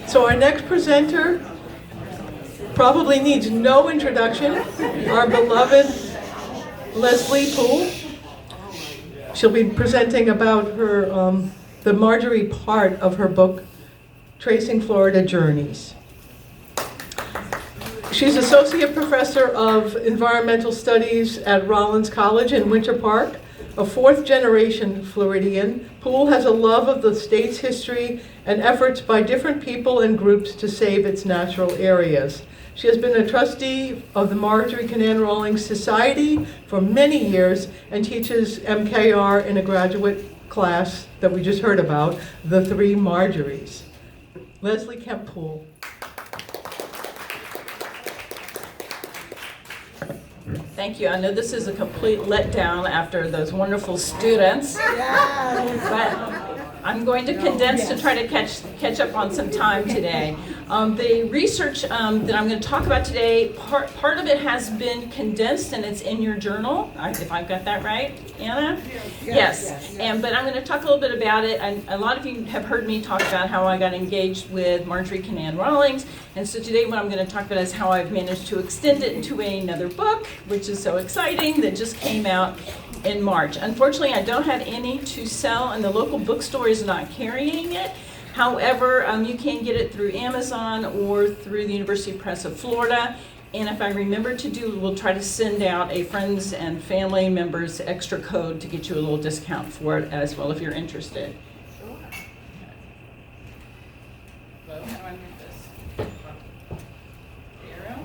So our next presenter probably needs no introduction, our beloved Leslie Poole. She'll be presenting about her, the Marjorie part of her book, Tracing Florida Journeys. She's Associate Professor of Environmental Studies at Rollins College in Winter Park. A fourth-generation Floridian, Poole has a love of the state's history and efforts by different people and groups to save its natural areas. She has been a trustee of the Marjorie Canaan Rawlings Society for many years and teaches MKR in a graduate class that we just heard about, The Three Marjories. Leslie Kemp Poole. Thank you. I know this is a complete letdown after those wonderful students, but I'm going to condense to try to catch up on some time today. The research that I'm going to talk about today, part of it has been condensed and it's in your journal, if I've got that right, Anna? Yes. But I'm going to talk a little bit about it. And a lot of you have heard me talk about how I got engaged with Marjorie Canaan Rawlings. And so today what I'm going to talk about is how I've managed to extend it into another book, which is so exciting, that just came out in March. Unfortunately, I don't have any to sell, and the local bookstore is not carrying it. However, you can get it through Amazon or through the University Press of Florida. And if I remember to do, we'll try to send out a friends and family members extra code to get you a little discount for it as well if you're interested. Hello, how do I move this? The arrow?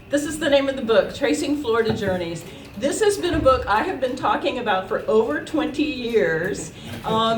This is the name of the book, Tracing Florida Journeys. This has been a book I have been talking about for over 20 years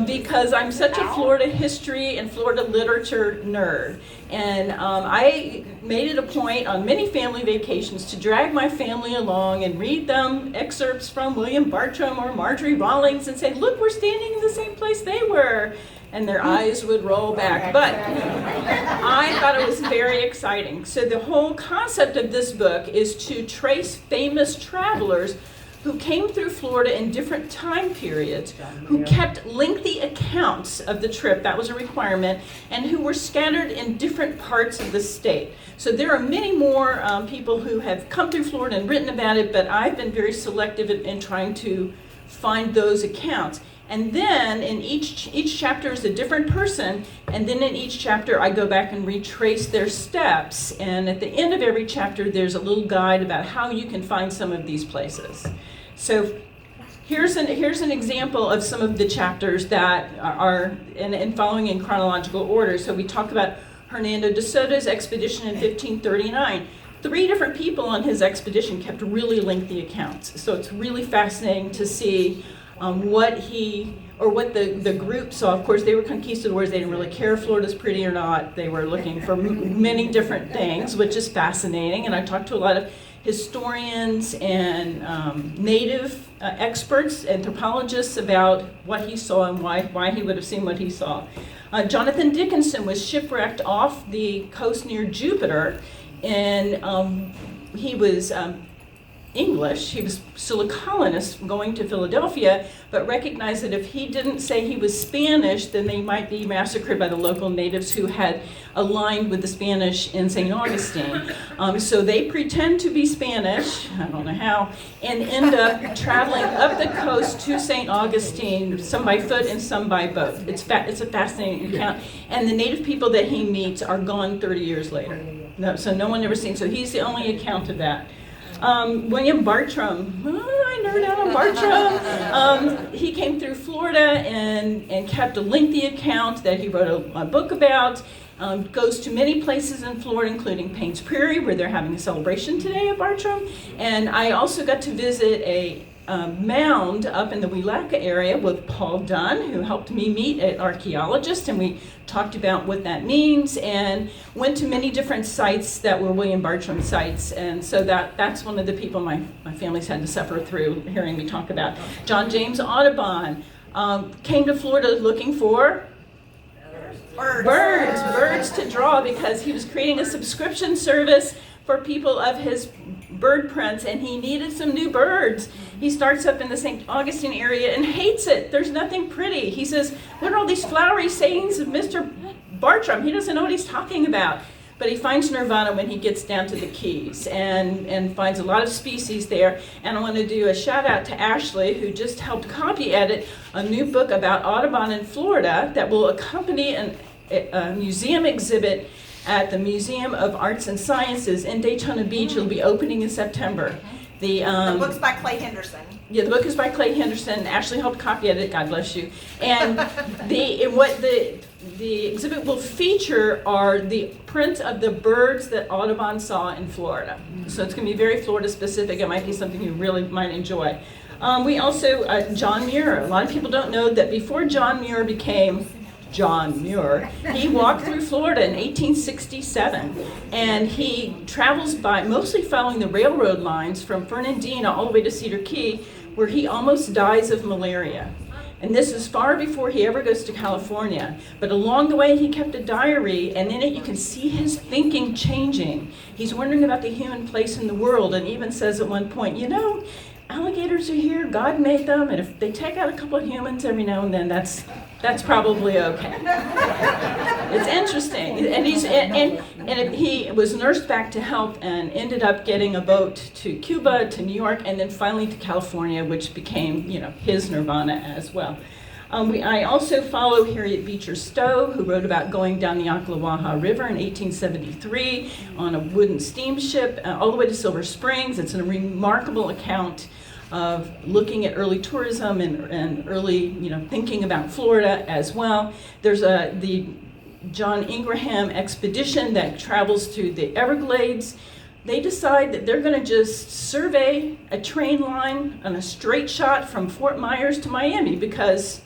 because I'm such a Florida history and Florida literature nerd. And I made it a point on many family vacations to drag my family along and read them excerpts from William Bartram or Marjorie Rawlings and say, look, we're standing in the same place they were. And their eyes would roll back. But I thought it was very exciting. So the whole concept of this book is to trace famous travelers who came through Florida in different time periods, who kept lengthy accounts of the trip, that was a requirement, and who were scattered in different parts of the state. So there are many more people who have come through Florida and written about it, but I've been very selective in trying to find those accounts. And then in each chapter is a different person, and then in each chapter I go back and retrace their steps. And at the end of every chapter there's a little guide about how you can find some of these places. So here's an example of some of the chapters that are and following in chronological order. So we talked about Hernando de Soto's expedition in 1539. 3 different people on his expedition kept really lengthy accounts. So it's really fascinating to see what the group saw. Of course, they were conquistadors. They didn't really care if Florida's pretty or not. They were looking for many different things, which is fascinating. And I talked to a lot of historians and native experts, anthropologists, about what he saw and why he would have seen what he saw. Jonathan Dickinson was shipwrecked off the coast near Jupiter, and he was English. He was still a colonist going to Philadelphia, but recognized that if he didn't say he was Spanish, then they might be massacred by the local natives who had aligned with the Spanish in St. Augustine. So they pretend to be Spanish, I don't know how, and end up traveling up the coast to St. Augustine, some by foot and some by boat. It's a fascinating account. And the native people that he meets are gone 30 years later. So no one ever seen. So he's the only account of that. William Bartram, I nerd out on Bartram. He came through Florida and kept a lengthy account that he wrote a book about. Goes to many places in Florida, including Paynes Prairie, where they're having a celebration today at Bartram. And I also got to visit a mound up in the Wielaka area with Paul Dunn, who helped me meet an archaeologist, and we talked about what that means, and went to many different sites that were William Bartram sites. And so that's one of the people my family's had to suffer through hearing me talk about. John James Audubon came to Florida looking for birds to draw, because he was creating a subscription service for people of his bird prints, and he needed some new birds. He starts up in the St. Augustine area and hates it. There's nothing pretty. He says, what are all these flowery sayings of Mr. Bartram? He doesn't know what he's talking about. But he finds nirvana when he gets down to the Keys and finds a lot of species there. And I want to do a shout out to Ashley, who just helped copy edit a new book about Audubon in Florida that will accompany a museum exhibit at the Museum of Arts and Sciences in Daytona Beach. It'll be opening in September. The book's by Clay Henderson. Yeah, the book is by Clay Henderson. Ashley helped copy edit. God bless you. And the exhibit will feature are the prints of the birds that Audubon saw in Florida. So it's going to be very Florida specific. It might be something you really might enjoy. We also, John Muir. A lot of people don't know that before John Muir became John Muir, he walked through Florida in 1867, and he travels by mostly following the railroad lines from Fernandina all the way to Cedar Key, where he almost dies of malaria. And this is far before he ever goes to California. But along the way, he kept a diary, and in it you can see his thinking changing. He's wondering about the human place in the world, and even says at one point, you know, alligators are here, God made them, and if they take out a couple of humans every now and then, that's probably okay. It's interesting. And he was nursed back to health and ended up getting a boat to Cuba, to New York, and then finally to California, which became, his nirvana as well. I also follow Harriet Beecher Stowe, who wrote about going down the Ocklawaha River in 1873 on a wooden steamship all the way to Silver Springs. It's a remarkable account of looking at early tourism and early, thinking about Florida as well. There's the John Ingraham expedition that travels through the Everglades. They decide that they're going to just survey a train line on a straight shot from Fort Myers to Miami, because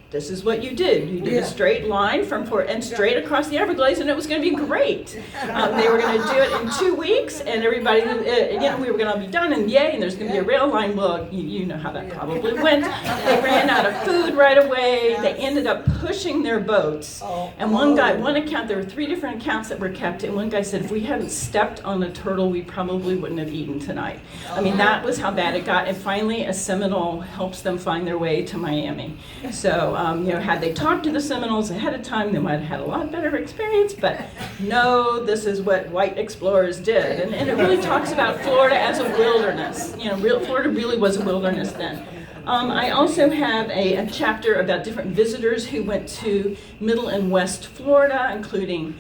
this is what you did. You did a straight line from Fort and straight across the Everglades, and it was going to be great. They were going to do it in 2 weeks, and everybody, we were going to be done, and yay, and there's going to be a rail line. Well, you know how that probably went. They ran out of food right away. They ended up pushing their boats. And one account, there were 3 different accounts that were kept, and one guy said, if we hadn't stepped on a turtle, we probably wouldn't have eaten tonight. I mean, that was how bad it got. And finally, a Seminole helps them find their way to Miami. So, had they talked to the Seminoles ahead of time, they might have had a lot better experience, but no, this is what white explorers did. And it really talks about Florida as a wilderness. Florida really was a wilderness then. I also have a chapter about different visitors who went to Middle and West Florida, including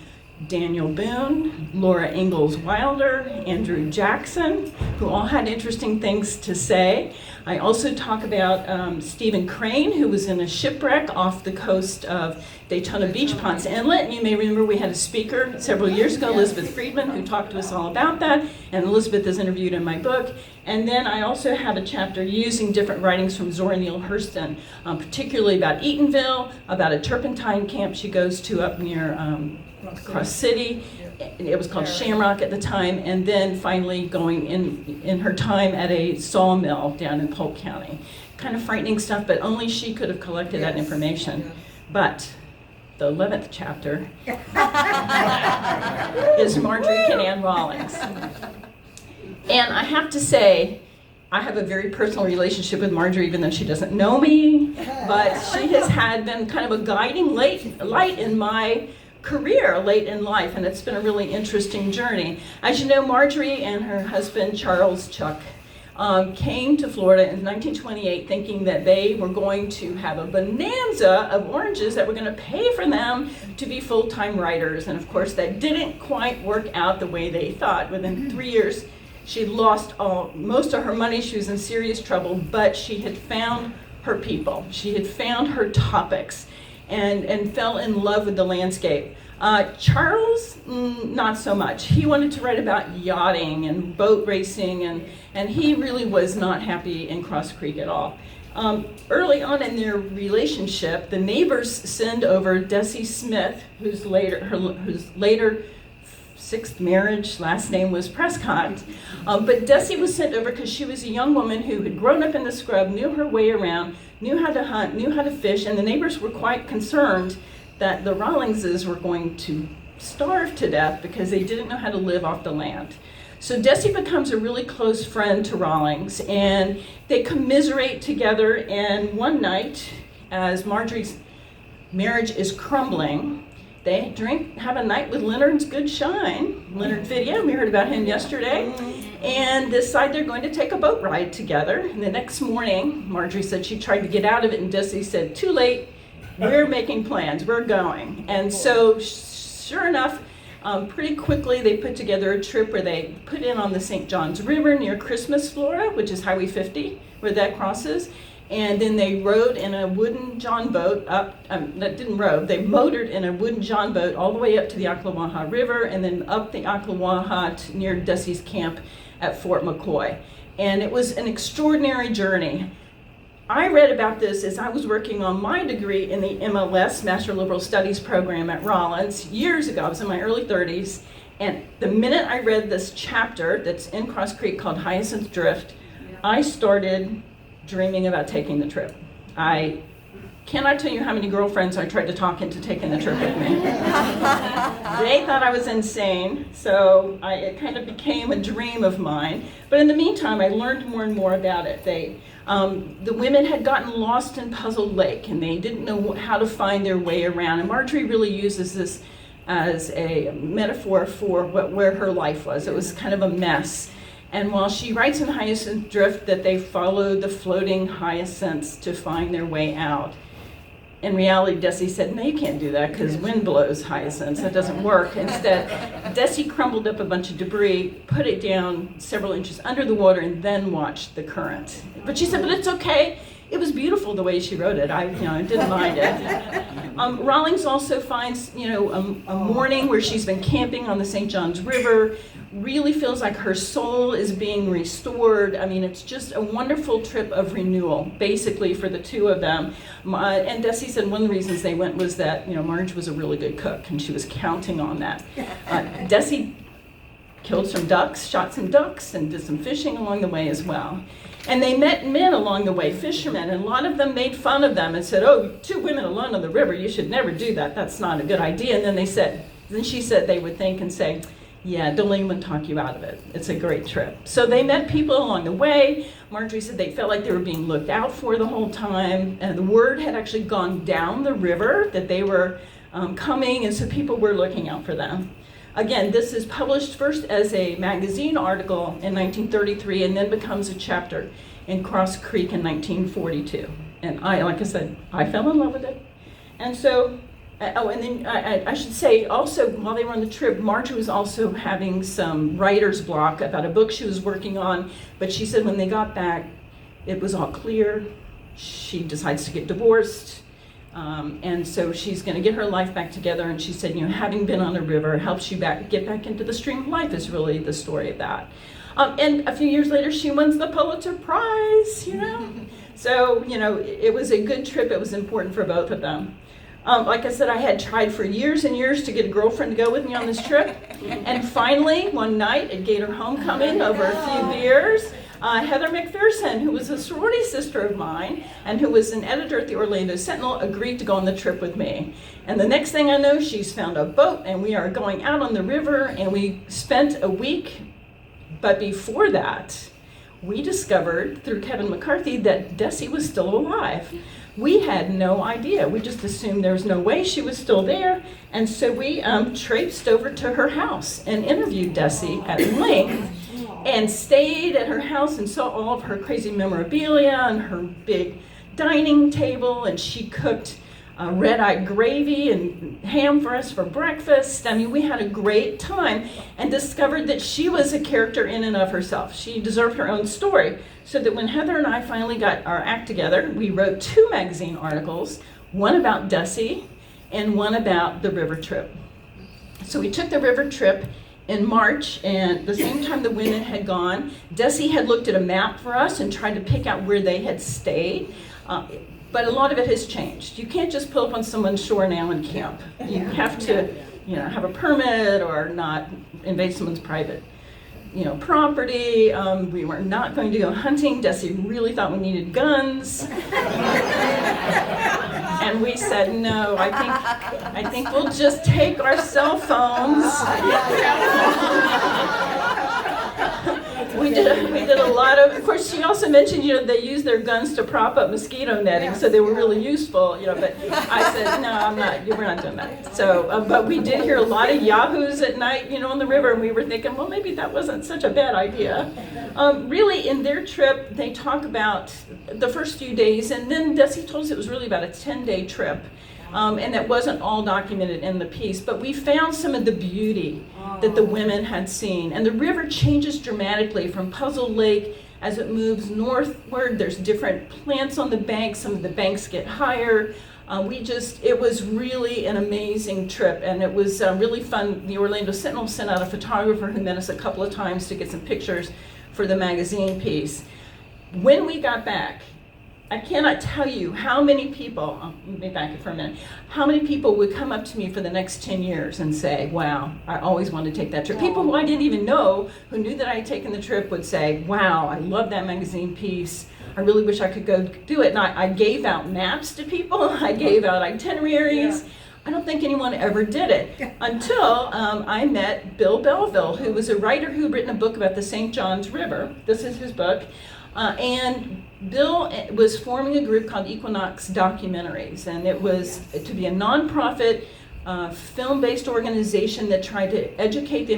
Daniel Boone, Laura Ingalls Wilder, Andrew Jackson, who all had interesting things to say. I also talk about Stephen Crane, who was in a shipwreck off the coast of Daytona Beach, Ponce Inlet. And you may remember we had a speaker several years ago, Elizabeth Friedman, who talked to us all about that. And Elizabeth is interviewed in my book. And then I also have a chapter using different writings from Zora Neale Hurston, particularly about Eatonville, about a turpentine camp she goes to up near Cross City. It was called Shamrock at the time, and then finally going in her time at a sawmill down in Polk County. Kind of frightening stuff, but only she could have collected that information. But the 11th chapter is Marjorie Kinnan Rawlings. And I have to say, I have a very personal relationship with Marjorie, even though she doesn't know me, but she has been kind of a guiding light in my career late in life, and it's been a really interesting journey. As you know, Marjorie and her husband, Charles Chuck, came to Florida in 1928 thinking that they were going to have a bonanza of oranges that were going to pay for them to be full-time writers. And of course, that didn't quite work out the way they thought. Within 3 years, she lost most of her money. She was in serious trouble, but she had found her people. She had found her topics and fell in love with the landscape. Charles, not so much. He wanted to write about yachting and boat racing, and he really was not happy in Cross Creek at all. Early on in their relationship, the neighbors send over Desi Smith, whose later 6th marriage, last name was Prescott. But Desi was sent over because she was a young woman who had grown up in the scrub, knew her way around, knew how to hunt, knew how to fish, and the neighbors were quite concerned that the Rawlingses were going to starve to death because they didn't know how to live off the land. So Desi becomes a really close friend to Rawlings, and they commiserate together. And one night, as Marjorie's marriage is crumbling, they have a night with Leonard's good shine, Leonard Video, we heard about him yesterday, and decide they're going to take a boat ride together. And the next morning, Marjorie said she tried to get out of it, and Desi said, too late, we're making plans, we're going. And so, sure enough, pretty quickly they put together a trip where they put in on the St. Johns River near Christmas, Florida, which is Highway 50, where that crosses. And then they rowed in a wooden john boat they motored in a wooden john boat all the way up to the Ocklawaha River, and then up the Ocklawaha near Desi's camp at Fort McCoy. And it was an extraordinary journey. I read about this as I was working on my degree in the MLS, Master of Liberal Studies program at Rollins, years ago. I was in my early 30s. And the minute I read this chapter that's in Cross Creek called Hyacinth Drift, I started dreaming about taking the trip. I cannot tell you how many girlfriends I tried to talk into taking the trip with me. They thought I was insane, so it kind of became a dream of mine. But in the meantime, I learned more and more about it. The women had gotten lost in Puzzle Lake, and they didn't know how to find their way around. And Marjorie really uses this as a metaphor for where her life was. It was kind of a mess. And while she writes in Hyacinth Drift that they followed the floating hyacinths to find their way out, in reality, Desi said, no, you can't do that because wind blows hyacinths. That doesn't work. Instead, Desi crumbled up a bunch of debris, put it down several inches under the water, and then watched the current. But she said, but it's okay. It was beautiful the way she wrote it. I didn't mind it. Rawlings also finds, a morning where she's been camping on the St. Johns River, really feels like her soul is being restored. I mean, it's just a wonderful trip of renewal, basically, for the two of them. And Desi said one of the reasons they went was that, Marge was a really good cook, and she was counting on that. Desi killed some ducks, shot some ducks, and did some fishing along the way as well. And they met men along the way, fishermen, and a lot of them made fun of them and said, oh, two women alone on the river, you should never do that. That's not a good idea. And then she said they would think and say, yeah, don't let anyone talk you out of it. It's a great trip. So they met people along the way. Marjorie said they felt like they were being looked out for the whole time. And the word had actually gone down the river that they were coming, and so people were looking out for them. Again, this is published first as a magazine article in 1933 and then becomes a chapter in Cross Creek in 1942. And like I said, I fell in love with it. And so, and then I should say also, while they were on the trip, Marjorie was also having some writer's block about a book she was working on, but she said when they got back, it was all clear. She decides to get divorced. And so she's going to get her life back together, and she said, having been on the river helps you get back into the stream of life is really the story of that. And a few years later, she wins the Pulitzer Prize, So, it was a good trip. It was important for both of them. Like I said, I had tried for years and years to get a girlfriend to go with me on this trip. And finally, one night at Gator Homecoming, over a few beers, Heather McPherson, who was a sorority sister of mine and who was an editor at the Orlando Sentinel, agreed to go on the trip with me. And the next thing I know, she's found a boat and we are going out on the river, and we spent a week. But before that, we discovered through Kevin McCarthy that Desi was still alive. We had no idea. We just assumed there was no way she was still there. And so we traipsed over to her house and interviewed Desi at length, and stayed at her house and saw all of her crazy memorabilia and her big dining table, and she cooked red-eye gravy and ham for us for breakfast. I mean, we had a great time and discovered that she was a character in and of herself. She deserved her own story. So that when Heather and I finally got our act together, we wrote 2 magazine articles, one about Desi and one about the river trip. So we took the river trip in March, and the same time the women had gone, Desi had looked at a map for us and tried to pick out where they had stayed. But a lot of it has changed. You can't just pull up on someone's shore now and camp. You have to, have a permit or not invade someone's private, property. We were not going to go hunting. Desi really thought we needed guns. And we said, no, I think we'll just take our cell phones. We did a lot of course, she also mentioned, they use their guns to prop up mosquito netting, so they were really useful, but I said, no, we're not doing that. So, but we did hear a lot of yahoos at night, on the river, and we were thinking, well, maybe that wasn't such a bad idea. Really, in their trip, they talk about the first few days, and then Desi told us it was really about a 10-day trip. And that wasn't all documented in the piece, but we found some of the beauty that the women had seen. And the river changes dramatically from Puzzle Lake as it moves northward. There's different plants on the banks. Some of the banks get higher. It was really an amazing trip, and it was really fun. The Orlando Sentinel sent out a photographer who met us a couple of times to get some pictures for the magazine piece. When we got back, I cannot tell you how many people, let me back it for a minute, how many people would come up to me for the next 10 years and say, wow, I always wanted to take that trip. People who I didn't even know, who knew that I had taken the trip, would say, wow, I love that magazine piece. I really wish I could go do it. And I gave out maps to people. I gave out itineraries. Yeah. I don't think anyone ever did it until I met Bill Belleville, who was a writer who had written a book about the St. Johns River. This is his book. And Bill was forming a group called Equinox Documentaries, and it was to be a nonprofit film-based organization that tried to educate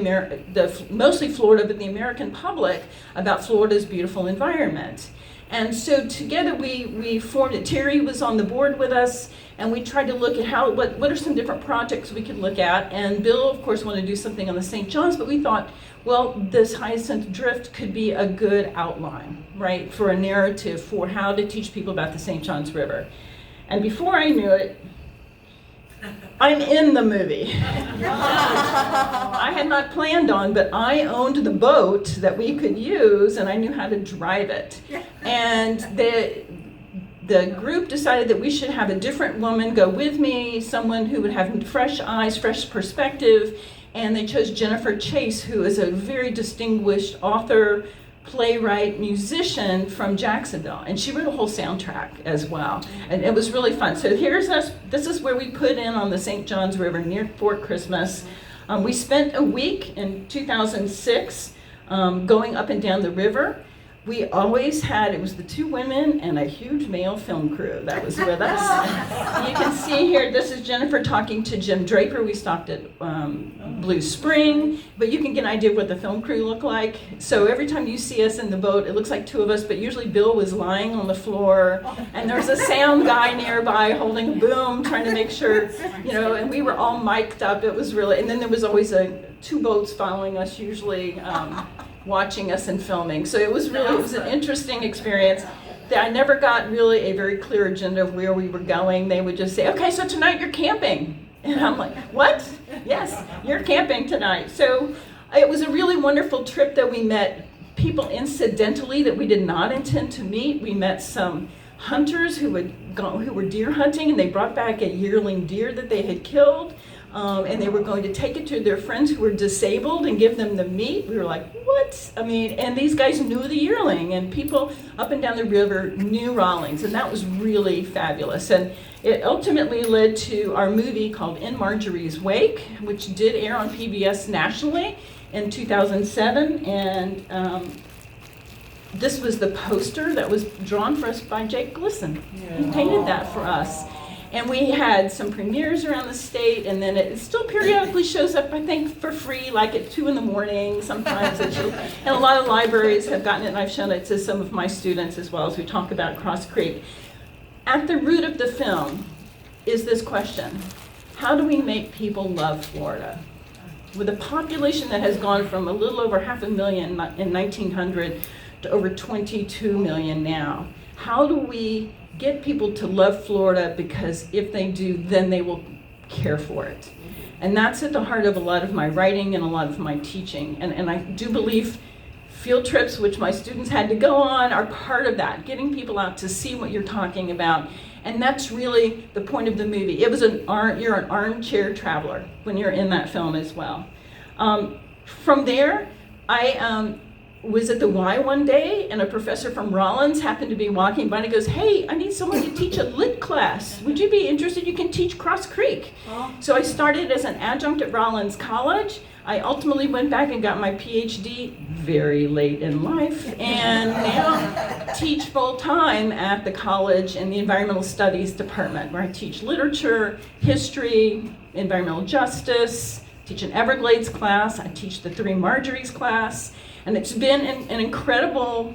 mostly Florida, but the American public about Florida's beautiful environment. And so together we formed it. Terry was on the board with us, and we tried to look at what are some different projects we could look at. And Bill, of course, wanted to do something on the St. Johns, but we thought, well, this Hyacinth Drift could be a good outline, right, for a narrative for how to teach people about the St. Johns River. And before I knew it, I'm in the movie. I had not planned on, but I owned the boat that we could use, and I knew how to drive it. And the group decided that we should have a different woman go with me, someone who would have fresh eyes, fresh perspective, and they chose Jennifer Chase, who is a very distinguished author, playwright, musician from Jacksonville, and she wrote a whole soundtrack as well, and it was really fun. So here's us. This is where we put in on the St. Johns River near Fort Christmas. We spent a week in 2006 going up and down the river. We always had, it was the two women and a huge male film crew that was with us. You can see here, this is Jennifer talking to Jim Draper. We stopped at Blue Spring, but you can get an idea of what the film crew looked like. So every time you see us in the boat, it looks like two of us, but usually Bill was lying on the floor, and there's a sound guy nearby holding a boom, trying to make sure, and we were all mic'd up. It was really, and then there was always two boats following us, usually watching us and filming. So it was an interesting experience. I never got really a very clear agenda of where we were going. They would just say, okay, so tonight you're camping. And I'm like, what? Yes, you're camping tonight. So it was a really wonderful trip that we met people incidentally that we did not intend to meet. We met some hunters who were deer hunting, and they brought back a yearling deer that they had killed. And they were going to take it to their friends who were disabled and give them the meat. We were like, what? And these guys knew the yearling, and people up and down the river knew Rawlings, and that was really fabulous. And it ultimately led to our movie called In Marjorie's Wake, which did air on PBS nationally in 2007. And this was the poster that was drawn for us by Jake Glisson. He painted that for us. And we had some premieres around the state, and then it still periodically shows up, I think, for free, like at 2 a.m. sometimes. And a lot of libraries have gotten it, and I've shown it to some of my students as well as we talk about Cross Creek. At the root of the film is this question: how do we make people love Florida? With a population that has gone from a little over 500,000 in 1900 to over 22 million now, how do we get people to love Florida? Because if they do, then they will care for it. And that's at the heart of a lot of my writing and a lot of my teaching. And I do believe field trips, which my students had to go on, are part of that, getting people out to see what you're talking about. And that's really the point of the movie. It was you're an armchair traveler when you're in that film as well. From there, I was at the Y one day, and a professor from Rollins happened to be walking by, and he goes, hey, I need someone to teach a lit class. Would you be interested? You can teach Cross Creek. So I started as an adjunct at Rollins College. I ultimately went back and got my PhD very late in life, and now teach full-time at the college in the Environmental Studies department, where I teach literature, history, environmental justice, teach an Everglades class, I teach the Three Marjories class, and it's been an incredible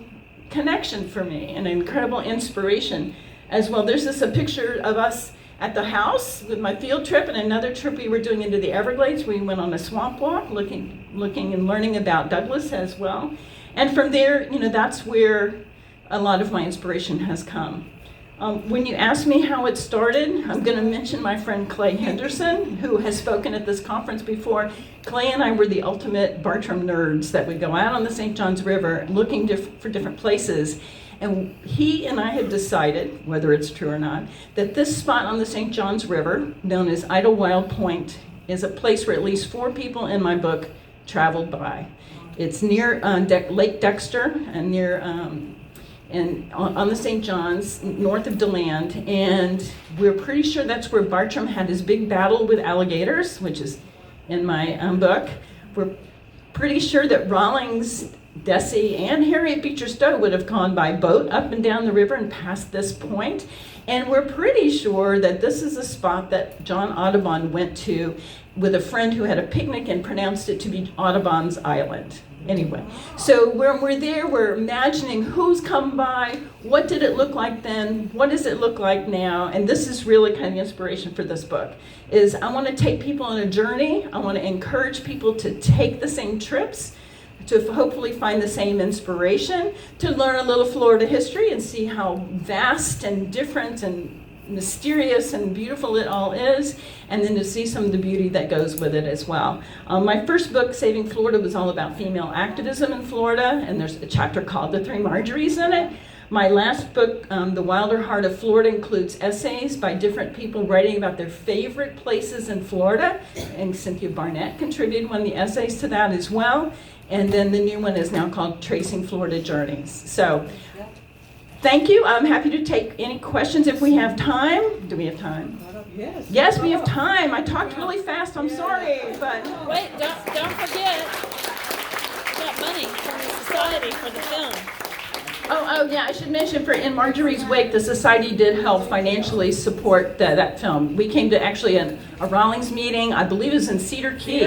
connection for me, an incredible inspiration as well. There's a picture of us at the house with my field trip, and another trip we were doing into the Everglades. We went on a swamp walk, looking and learning about Douglas as well. And from there, that's where a lot of my inspiration has come. When you ask me how it started, I'm going to mention my friend Clay Henderson, who has spoken at this conference before. Clay and I were the ultimate Bartram nerds that would go out on the St. Johns River looking for different places. And he and I have decided, whether it's true or not, that this spot on the St. Johns River, known as Idlewild Point, is a place where at least 4 people in my book traveled by. It's near Lake Dexter and near on the St. Johns, north of DeLand, and we're pretty sure that's where Bartram had his big battle with alligators, which is in my book. We're pretty sure that Rawlings, Deci, and Harriet Beecher Stowe would have gone by boat up and down the river and past this point. And we're pretty sure that this is a spot that John Audubon went to with a friend who had a picnic and pronounced it to be Audubon's Island. Anyway, so when we're there, we're imagining who's come by, what did it look like then, what does it look like now, and this is really kind of the inspiration for this book, is I want to take people on a journey. I want to encourage people to take the same trips, to hopefully find the same inspiration, to learn a little Florida history and see how vast and different and mysterious and beautiful it all is, and then to see some of the beauty that goes with it as well. My first book, Saving Florida, was all about female activism in Florida, and there's a chapter called The Three Marjories in it. My last book, The Wilder Heart of Florida, includes essays by different people writing about their favorite places in Florida, and Cynthia Barnett contributed one of the essays to that as well. And then the new one is now called Tracing Florida Journeys. So thank you. I'm happy to take any questions if we have time. Do we have time? Yes. Yes, we have time. I talked really fast. I'm sorry, but Wait, don't forget, we got money from the society for the film. oh yeah, I should mention, for In Marjorie's Wake, the society did help financially support that film. We came to actually a Rawlings meeting, I believe it was in Cedar Key,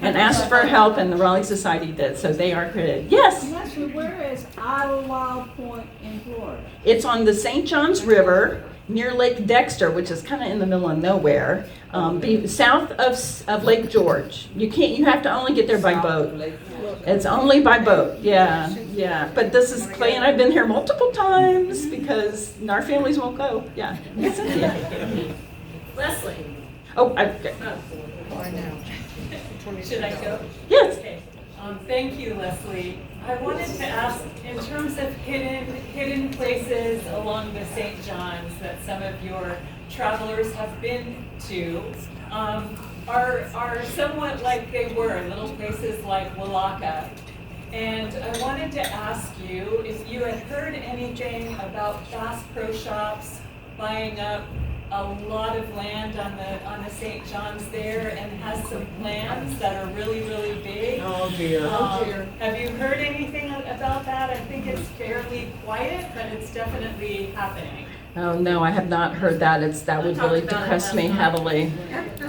and asked for help, and the Rawlings Society did, so they are credited. Yes? Actually, where is Idlewild Point in Florida? It's on the St. Johns River near Lake Dexter, which is kind of in the middle of nowhere, south of Lake George. You have to only get there by boat. It's only by boat, yeah. But this is Clay and I've been here multiple times because our families won't go. Yeah. Leslie. Oh, okay. Should I go? Yes. Okay. Thank you, Leslie. I wanted to ask, in terms of hidden places along the St. John's that some of your travelers have been to, are somewhat like they were, little places like Willaca. And I wanted to ask you if you had heard anything about Bass Pro Shops buying up a lot of land on the St. John's there and has some plans that are really, really big. Oh dear. Have you heard anything about that? I think it's fairly quiet, but it's definitely happening. Oh no, I have not heard that. That would really depress me heavily.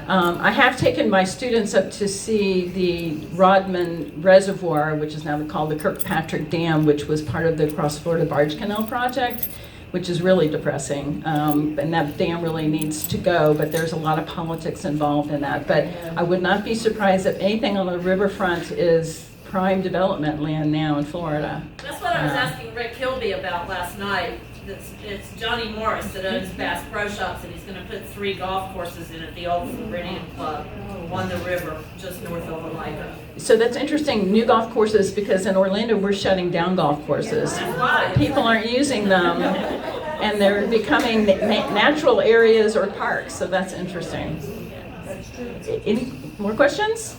I have taken my students up to see the Rodman Reservoir, which is now called the Kirkpatrick Dam, which was part of the Cross Florida Barge Canal project, which is really depressing. And that dam really needs to go, but there's a lot of politics involved in that. But I would not be surprised if anything on the riverfront is prime development land now in Florida. That's what I was asking Rick Kilby about last night. It's Johnny Morris that owns Bass Pro Shops, and he's going to put 3 golf courses in at the Old Floridian Club on the river just north of Olympia. So that's interesting, new golf courses, because in Orlando we're shutting down golf courses. People aren't using them, and they're becoming natural areas or parks, so that's interesting. Any more questions?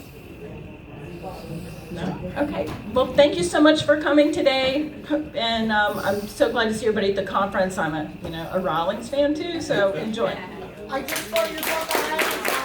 No? Okay. Well, thank you so much for coming today, and I'm so glad to see everybody at the conference. I'm a Rawlings fan too, so enjoy. I just saw your book.